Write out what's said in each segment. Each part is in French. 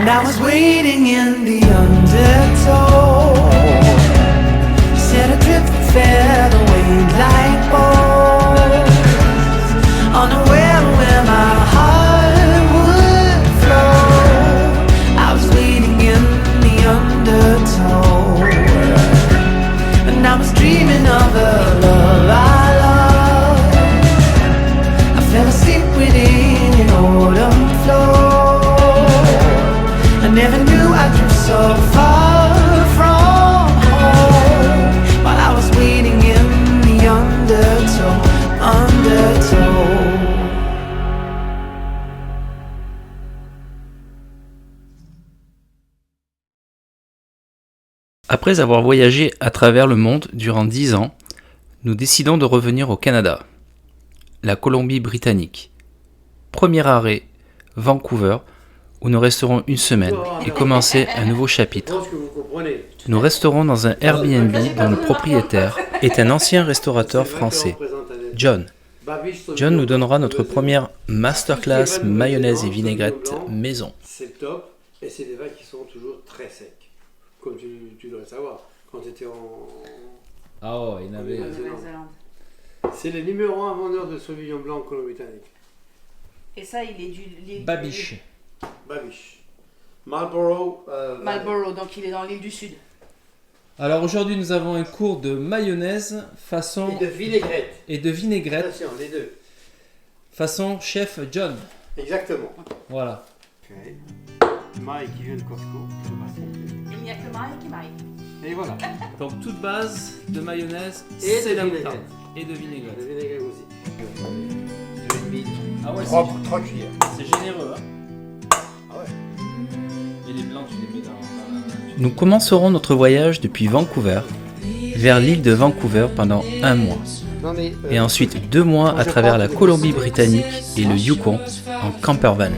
And I was waiting in the undertow. Said a drip fell away like bowls, unaware where my heart would flow. I was waiting in the undertow, and I was dreaming of a love I love. I fell asleep within an autumn flow. I never knew I drove so far from home, while I was waiting in the undertow. Après avoir voyagé à travers le monde durant 10 ans, nous décidons de revenir au Canada, la Colombie-Britannique. Premier arrêt, Vancouver, où nous resterons une semaine et commencer un nouveau chapitre. Nous resterons dans un Airbnb dont le propriétaire est un ancien restaurateur français, John. John nous donnera notre première masterclass mayonnaise et vinaigrette maison. C'est top, et c'est des vins qui sont toujours très secs. Comme tu devrais savoir, quand tu étais en... Ah oh, il y en avait... C'est le numéro 1 vendeur de Sauvignon Blanc en Colombie-Britannique. Et ça, il est du... Babiche. Babiche. Marlborough. Marlborough, donc il est dans l'île du Sud. Alors aujourd'hui, nous avons un cours de mayonnaise façon... Et de vinaigrette. Et de vinaigrette. Attention, les deux. Façon chef John. Exactement. Voilà. Okay. Mike qui vient de Costco. Il n'y a que Mike et Mike. Et voilà. Donc toute base de mayonnaise, Et c'est de la vinaigrette. moutarde. Et de vinaigrette. Le vinaigrette aussi. 2,5. Ah ouais, 3 cuillères. c'est généreux. Hein. Ah ouais. Et les blancs, tu les mets dans la... Nous commencerons notre voyage depuis Vancouver, vers l'île de Vancouver pendant 1 mois. Non, mais, Et ensuite 2 mois à travers la Colombie-Britannique et le Yukon en campervan.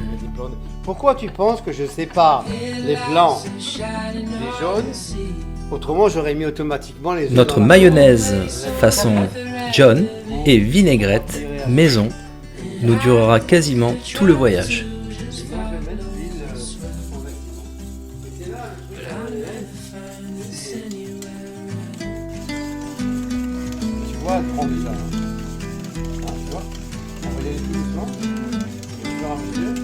Pourquoi tu penses que je sépare les blancs des jaunes? Autrement, j'aurais mis automatiquement les œufs Notre dans la- mayonnaise façon John et vinaigrette maison nous durera quasiment tout le voyage. Tu vois, elle prend déjà. Ah, tu vois, on va y aller tout doucement. Et au fur et à mesure,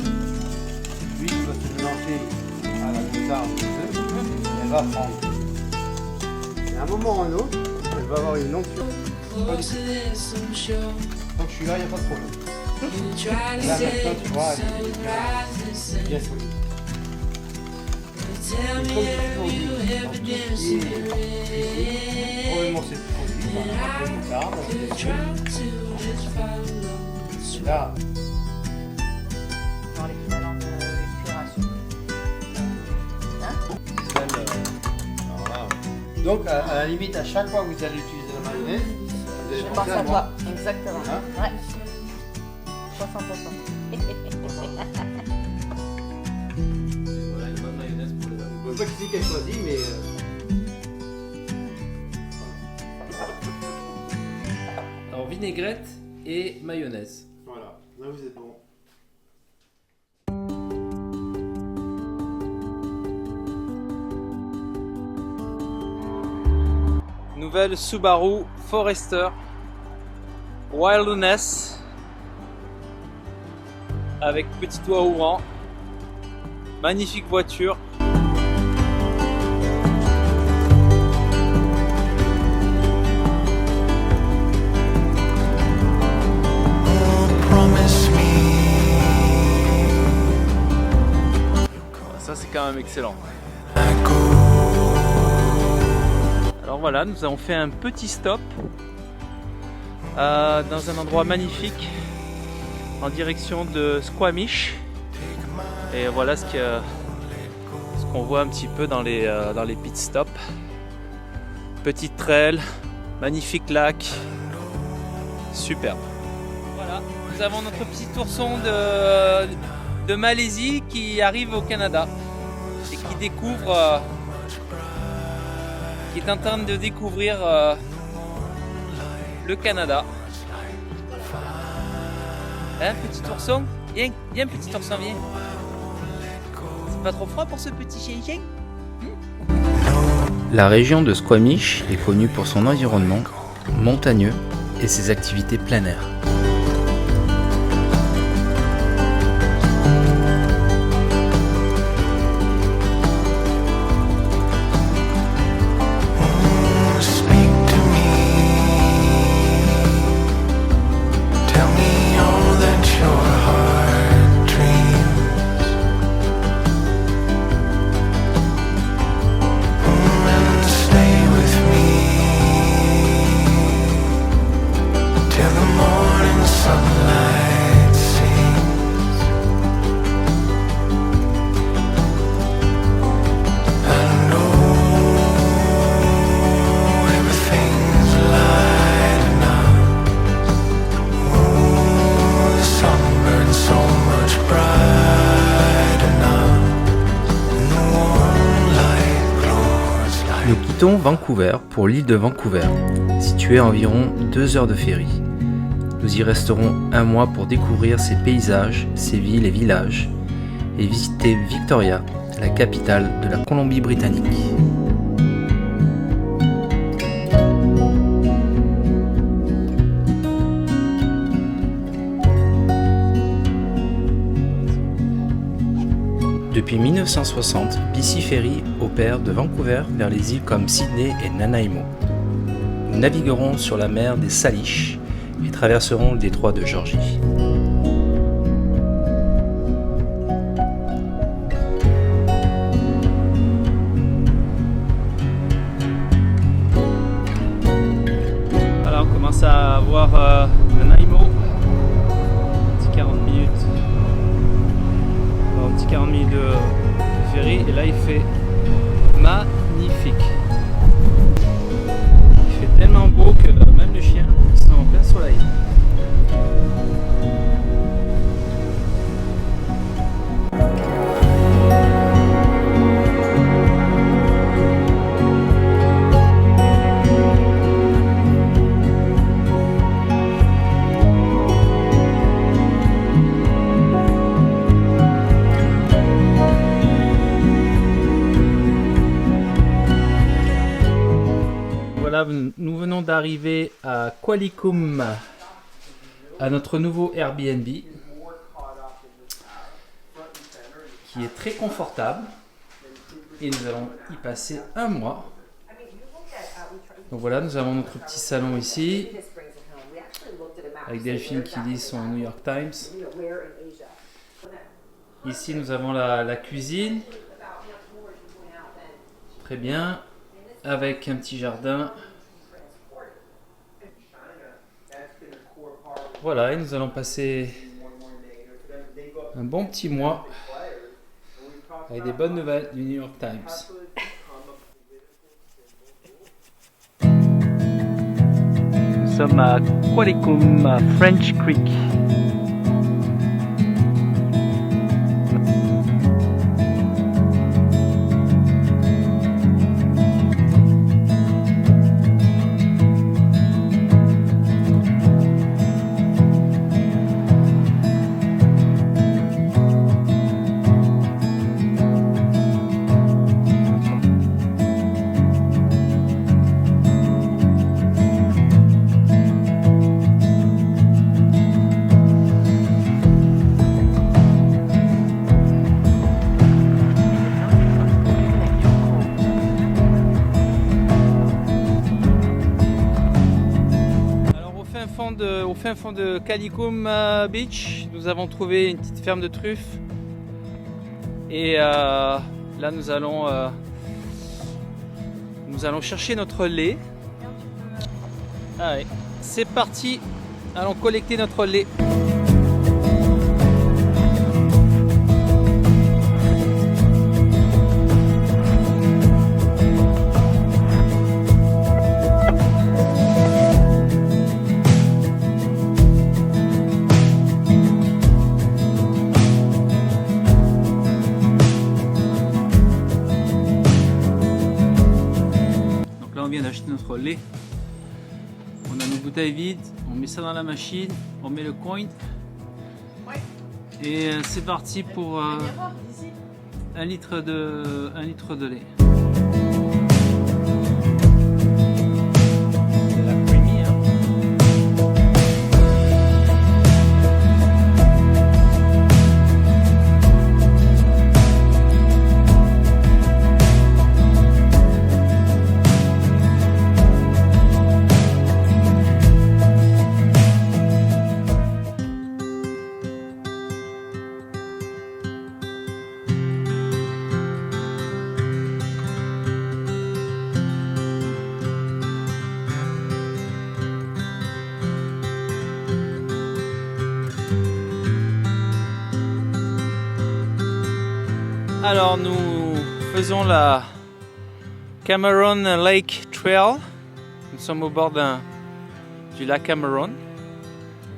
l'huile va se mélanger à la moutarde des œufs. Et elle va prendre. Et à un moment ou à un autre, elle va avoir une onction. Tant que je suis là, il n'y a pas de problème. Là, maintenant, tu vois, elle est bien solide. Et comme j'ai toujours dit, dans tout ce qui est cuisine, probablement c'est produit par la moutarde, avec des œufs. Et là, Dans l'équivalent de curation. donc à la limite, à chaque fois que vous allez utiliser la mayonnaise, vous allez Je penser pense à moi. toi, exactement. Hein? Ouais. 60%. Voilà une bonne mayonnaise pour les amis. Je ne sais pas qui c'est qui a choisi, mais Alors vinaigrette et mayonnaise. voilà, là vous êtes bon. Nouvelle Subaru Forester Wilderness avec petit toit ouvrant. Magnifique voiture. Ça c'est quand même excellent. Alors voilà, nous avons fait un petit stop dans un endroit magnifique en direction de Squamish. Et voilà ce qu'on voit un petit peu dans les pit stops. Petite trail, magnifique lac, superbe. Voilà, nous avons notre petit ourson de Malaisie qui arrive au Canada et qui découvre, qui est en train de découvrir le Canada. Hein, petit ourson? Viens, petit ourson, viens. Pas trop froid pour ce petit chien? La région de Squamish est connue pour son environnement montagneux et ses activités plein air. Speak to me. Tell me all that your heart dreams. And stay with me till the morning sunlight sings. I know everything's lighting up. Oh, the sun burns so much brighter now. And the warm light glows like Nous quittons Vancouver pour l'île de Vancouver, située à environ 2 heures de ferry. Nous y resterons un mois pour découvrir ses paysages, ses villes et villages, et visiter Victoria, la capitale de la Colombie-Britannique. Depuis 1960, BC Ferry opère de Vancouver vers les îles comme Sydney et Nanaimo. Nous naviguerons sur la mer des Salish et traverserons le détroit de Georgie. Voilà, on commence à voir Nanaimo. Petit 40 minutes. Un petit 40 minutes de ferry et là il fait magnifique. Il fait tellement beau que même les chiens sont en plein soleil. Voilà, nous venons d'arriver à Qualicum, à notre nouveau Airbnb, qui est très confortable, et nous allons y passer un mois. Donc voilà, nous avons notre petit salon ici, avec Delphine qui lit son New York Times. Ici nous avons la cuisine, très bien, avec un petit jardin. Voilà, et nous allons passer un bon petit mois avec des bonnes nouvelles du New York Times. Nous sommes à Qualicum, à French Creek. Au fin fond de Qualicum Beach, nous avons trouvé une petite ferme de truffes et là nous allons chercher notre lait. Allez, c'est parti, allons collecter notre lait. On vient d'acheter notre lait, on a nos bouteilles vides, on met ça dans la machine, on met le coin et c'est parti pour 1 litre de lait. C'est la creamy, hein. Alors nous faisons la Cameron Lake Trail. Nous sommes au bord du lac Cameron,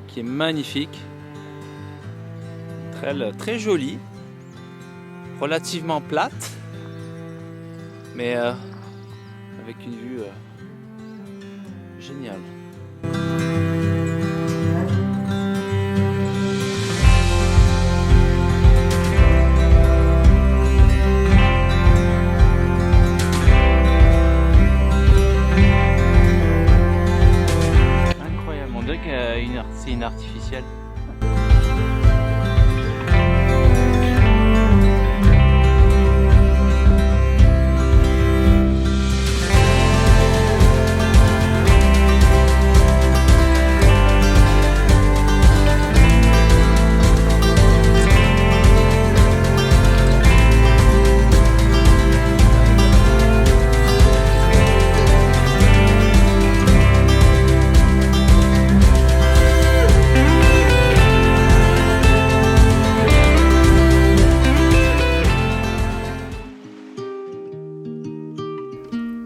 qui est magnifique. Une trail très jolie, relativement plate, mais avec une vue géniale. C'est une artificielle.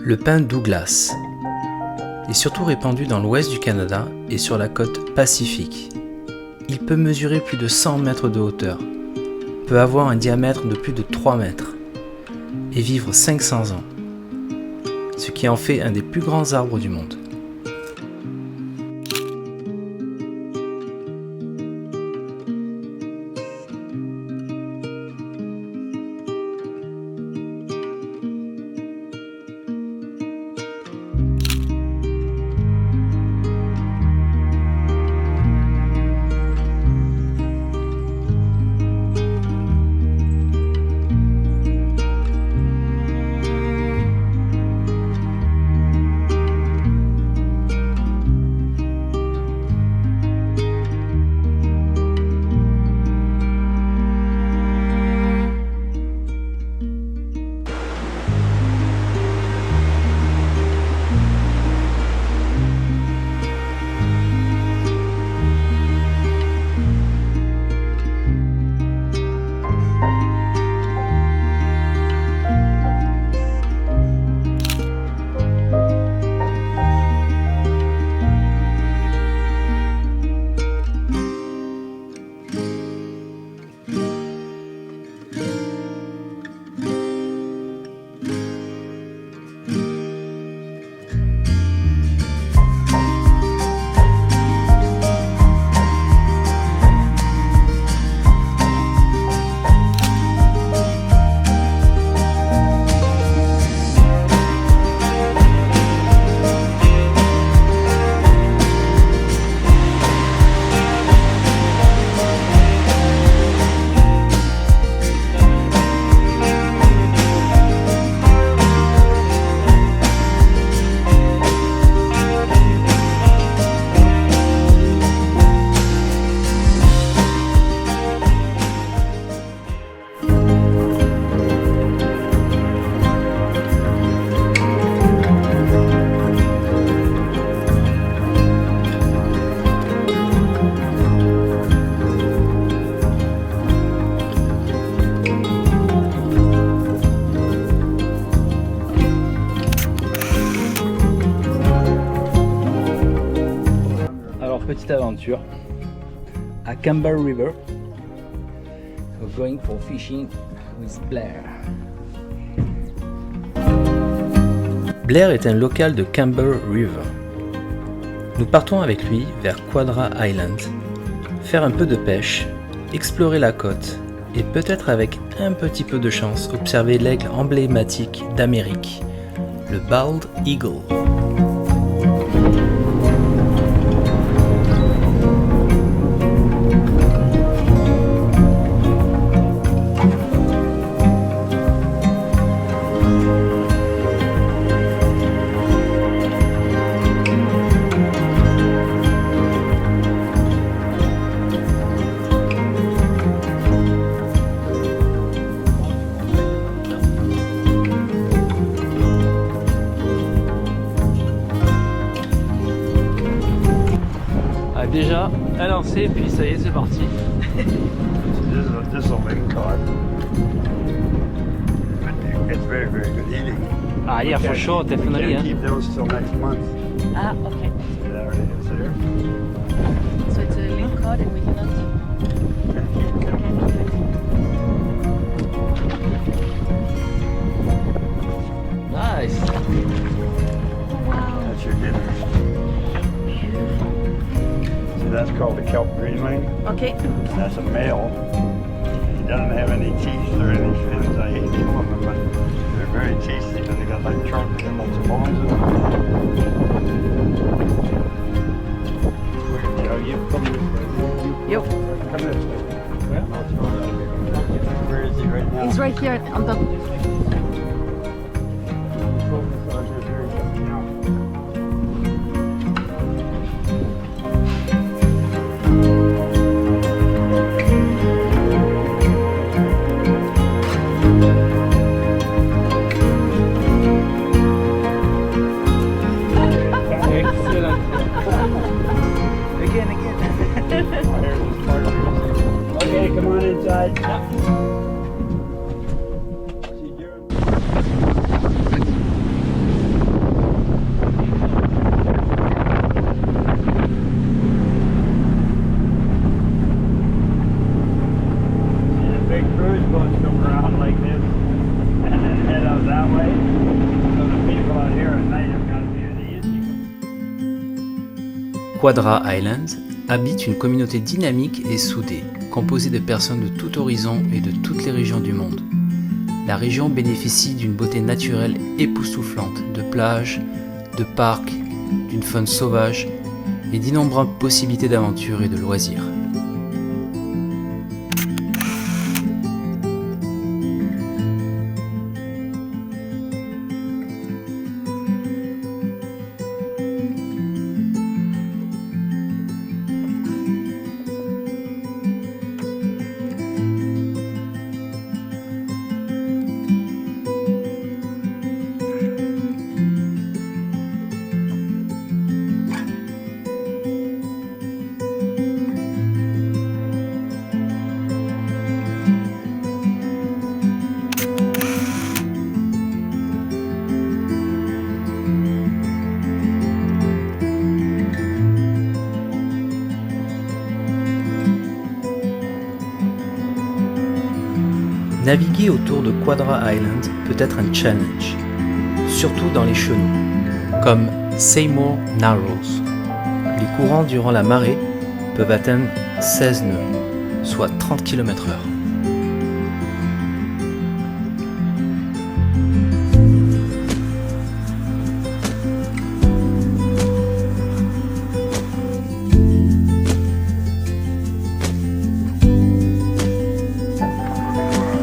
Le pin Douglas est surtout répandu dans l'ouest du Canada et sur la côte pacifique. Il peut mesurer plus de 100 mètres de hauteur, peut avoir un diamètre de plus de 3 mètres et vivre 500 ans, ce qui en fait un des plus grands arbres du monde. Petite aventure à Campbell River. We're going for fishing with Blair. Blair est un local de Campbell River. Nous partons avec lui vers Quadra Island, faire un peu de pêche, explorer la côte et peut-être avec un petit peu de chance observer l'aigle emblématique d'Amérique, le Bald Eagle. Déjà, à lancer, puis ça y est, c'est parti. This will make cod. It's very, very good eating. Ah, yeah, for sure, We definitely. can't keep those till next month. Ah, okay. There it is there. So it's a link code and we cannot. Nice. That's your dinner. See, that's called a kelp greenling. Okay. And that's a male. He doesn't have any teeth or any fins. I hate killing them, but they're very tasty because they got like trunk, they got lots of bones in them. You come this way. Yo. Come this way. I'll throw it out here. Where is he right now? It's right here on top. Focus on this. Here he comes now. Excellent. Again. Oh, here's his partner. Okay, come on inside. See, Jared? See the big cruise boats come around like this and then head out that way. So the people out here at night have got to be uneasy. Quadra Island habite une communauté dynamique et soudée, composée de personnes de tout horizon et de toutes les régions du monde. La région bénéficie d'une beauté naturelle époustouflante, de plages, de parcs, d'une faune sauvage et d'innombrables possibilités d'aventure et de loisirs. Naviguer autour de Quadra Island peut être un challenge, surtout dans les chenaux, comme Seymour Narrows. Les courants durant la marée peuvent atteindre 16 nœuds, soit 30 km/h.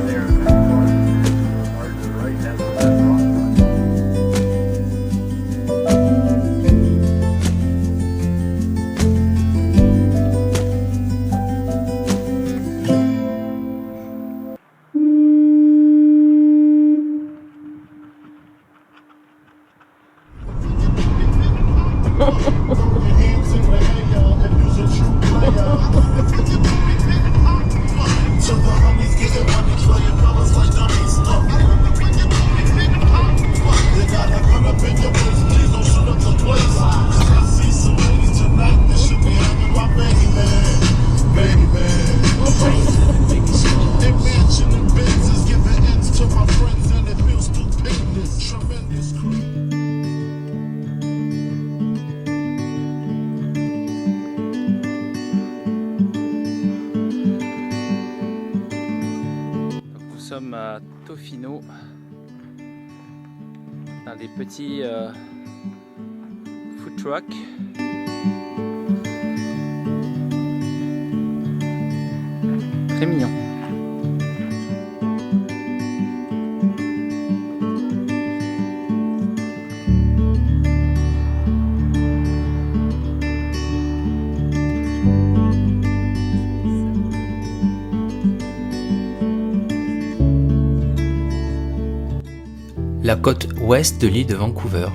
There, hard to the right, that's where that rock was. Tofino, dans des petits food trucks. Très mignon. La côte ouest de l'île de Vancouver,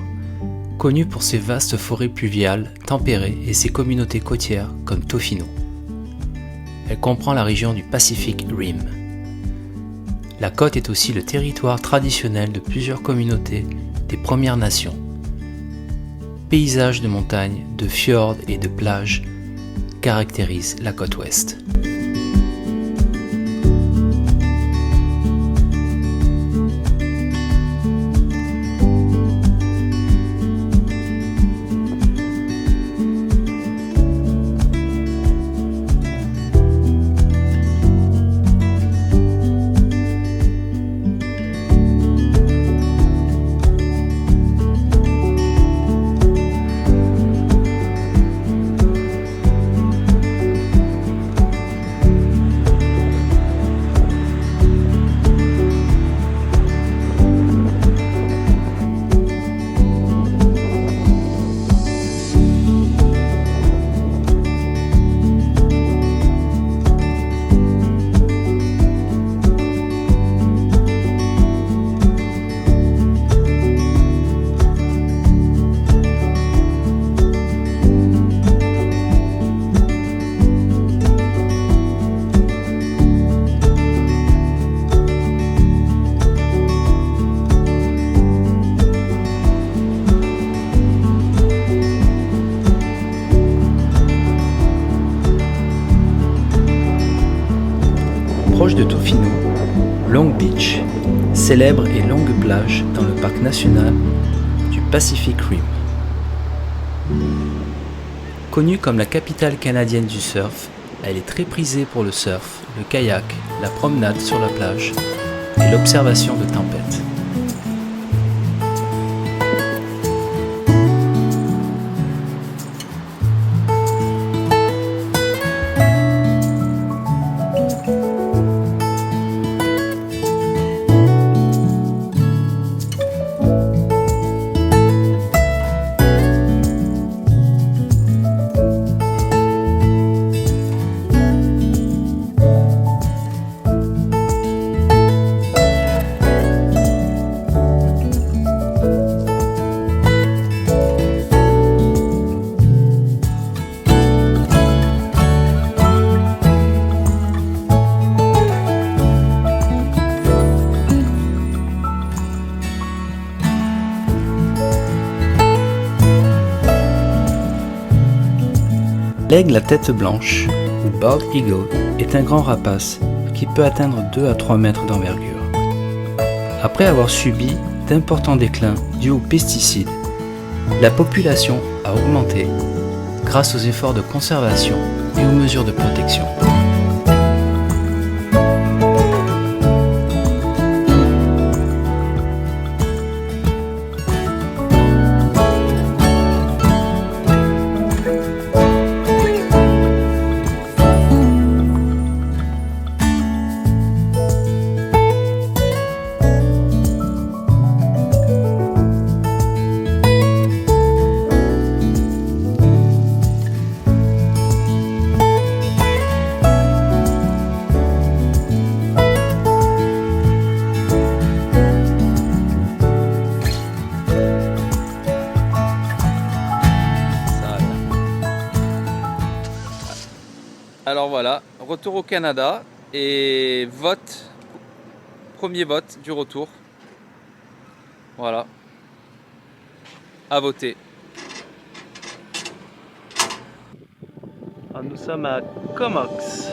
connue pour ses vastes forêts pluviales tempérées et ses communautés côtières comme Tofino. Elle comprend la région du Pacific Rim. La côte est aussi le territoire traditionnel de plusieurs communautés des Premières Nations. Paysages de montagnes, de fjords et de plages caractérisent la côte ouest. Proche de Tofino, Long Beach, célèbre et longue plage dans le parc national du Pacific Rim. Connue comme la capitale canadienne du surf, elle est très prisée pour le surf, le kayak, la promenade sur la plage et l'observation de tempêtes. L'aigle à tête blanche, ou bald eagle, est un grand rapace qui peut atteindre 2 à 3 mètres d'envergure. Après avoir subi d'importants déclins dus aux pesticides, la population a augmenté grâce aux efforts de conservation et aux mesures de protection. Alors voilà, retour au Canada et premier vote du retour. Voilà, à voter. Alors nous sommes à Comox.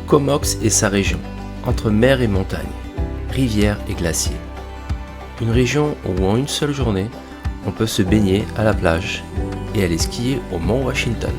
Comox et sa région, entre mer et montagne, rivière et glacier. Une région où en une seule journée, on peut se baigner à la plage et aller skier au mont Washington.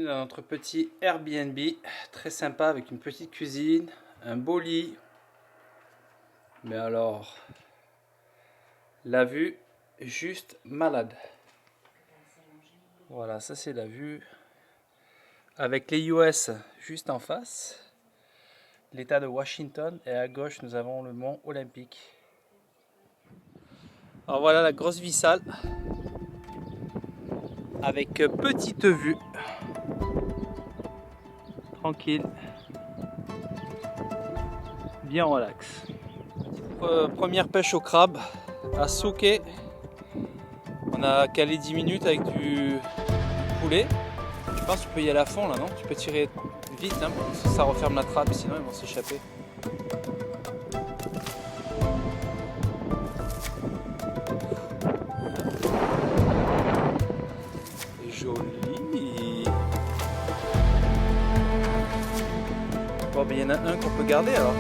Notre petit Airbnb, très sympa avec une petite cuisine, un beau lit. Mais alors, la vue est juste malade. Voilà, ça c'est la vue avec les US juste en face, l'état de Washington, et à gauche nous avons le mont Olympique. Alors voilà la grosse vie sale avec petite vue. Tranquille, bien relax. Première pêche au crabe à Souquet. On a calé 10 minutes avec du poulet. Je pense que tu peux y aller à fond là, non? Tu peux tirer vite, hein, parce que ça referme la trappe, sinon ils vont s'échapper. C'est joli. Bon, ben il y en a un qu'on peut garder alors.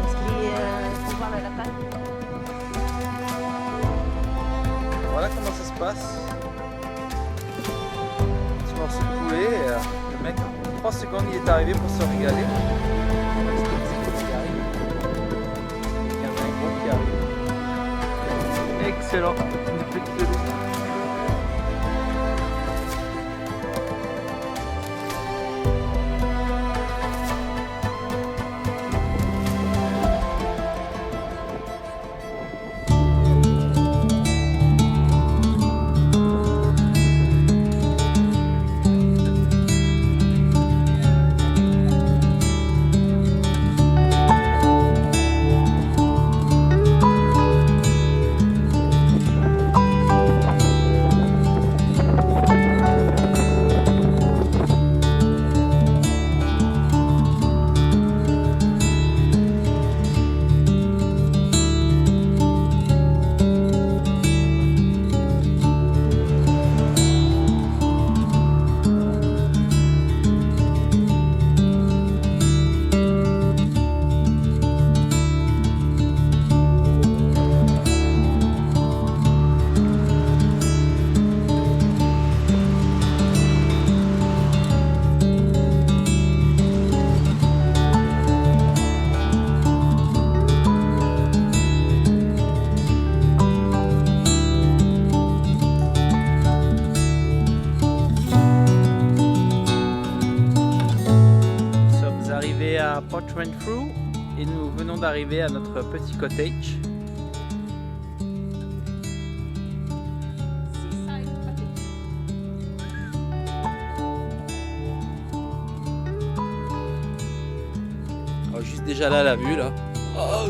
Est-ce qu'il faut voir le lapin? Voilà comment ça se passe. Petit morceau de poulet, le mec en 3 secondes il est arrivé pour se régaler. Il y en a un gros qui arrive. Excellent, une petite loupe. À Port Renfrew et nous venons d'arriver à notre petit cottage. Oh, juste déjà là la vue là. Oh,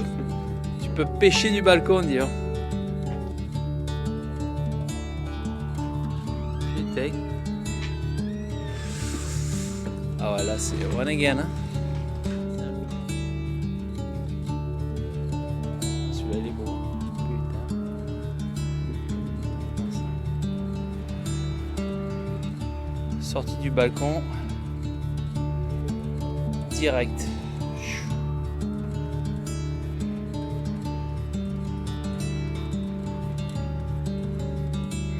tu peux pêcher du balcon, dis. J'étais. Ah ouais, là c'est one again. Hein. Celui-là il est beau. Putain. Sortie du balcon. Direct.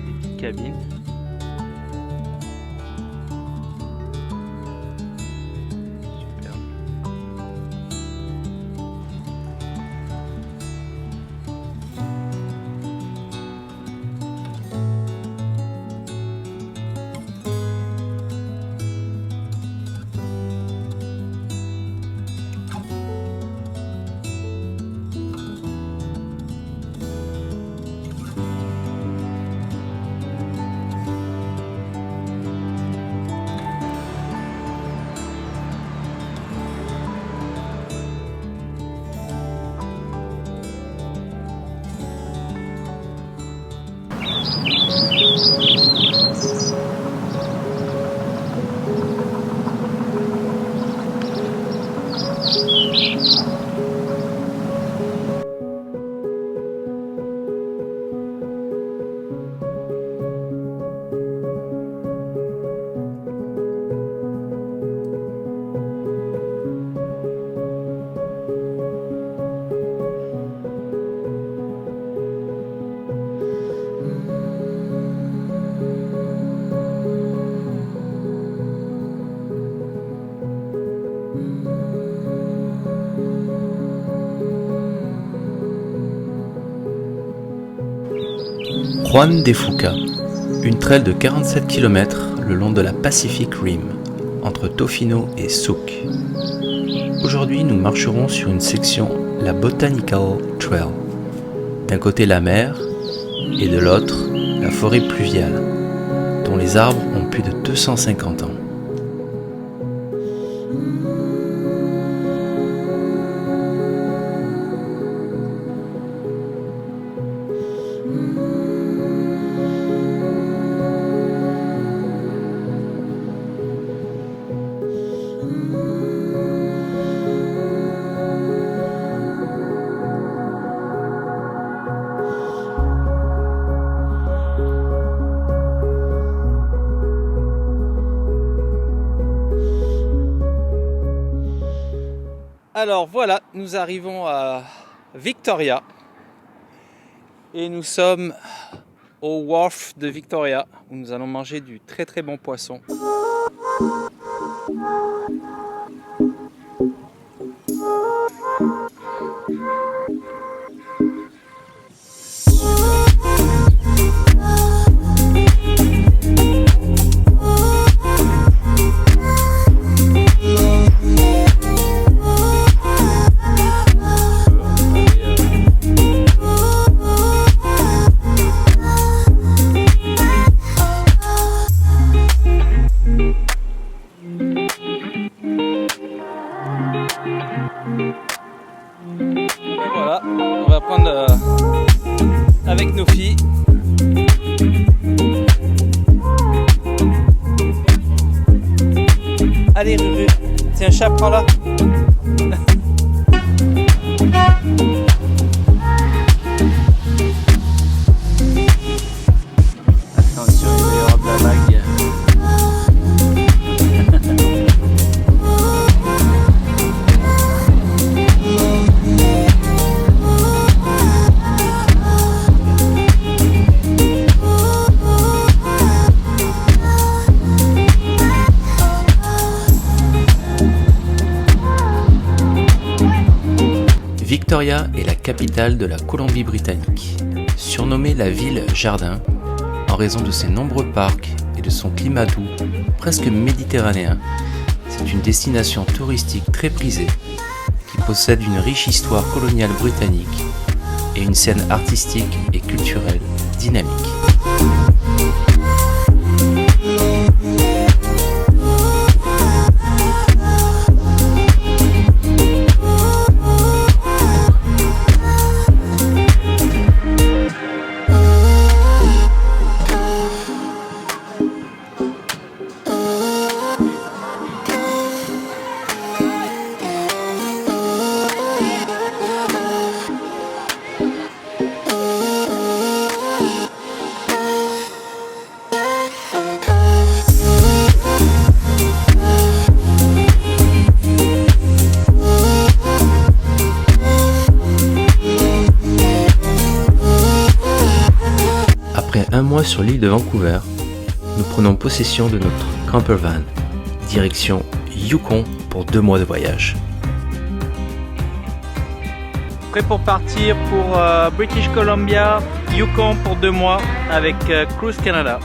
Des petites cabines. Juan de Fuca, une trail de 47 km le long de la Pacific Rim, entre Tofino et Souk. Aujourd'hui, nous marcherons sur une section, la Botanical Trail. D'un côté la mer, et de l'autre, la forêt pluviale, dont les arbres ont plus de 250 ans. Alors voilà, nous arrivons à Victoria et nous sommes au wharf de Victoria où nous allons manger du très très bon poisson. Voilà, on va prendre avec nos filles. Allez Ruru, tiens chat, prends-la. Attention, il va y avoir de la vague. Victoria est la capitale de la Colombie-Britannique, surnommée la ville jardin en raison de ses nombreux parcs et de son climat doux, presque méditerranéen. C'est une destination touristique très prisée qui possède une riche histoire coloniale britannique et une scène artistique et culturelle dynamique. Après un mois sur l'île de Vancouver, nous prenons possession de notre campervan, direction Yukon pour 2 mois de voyage. Prêt pour partir pour British Columbia, Yukon pour 2 mois avec Cruise Canada.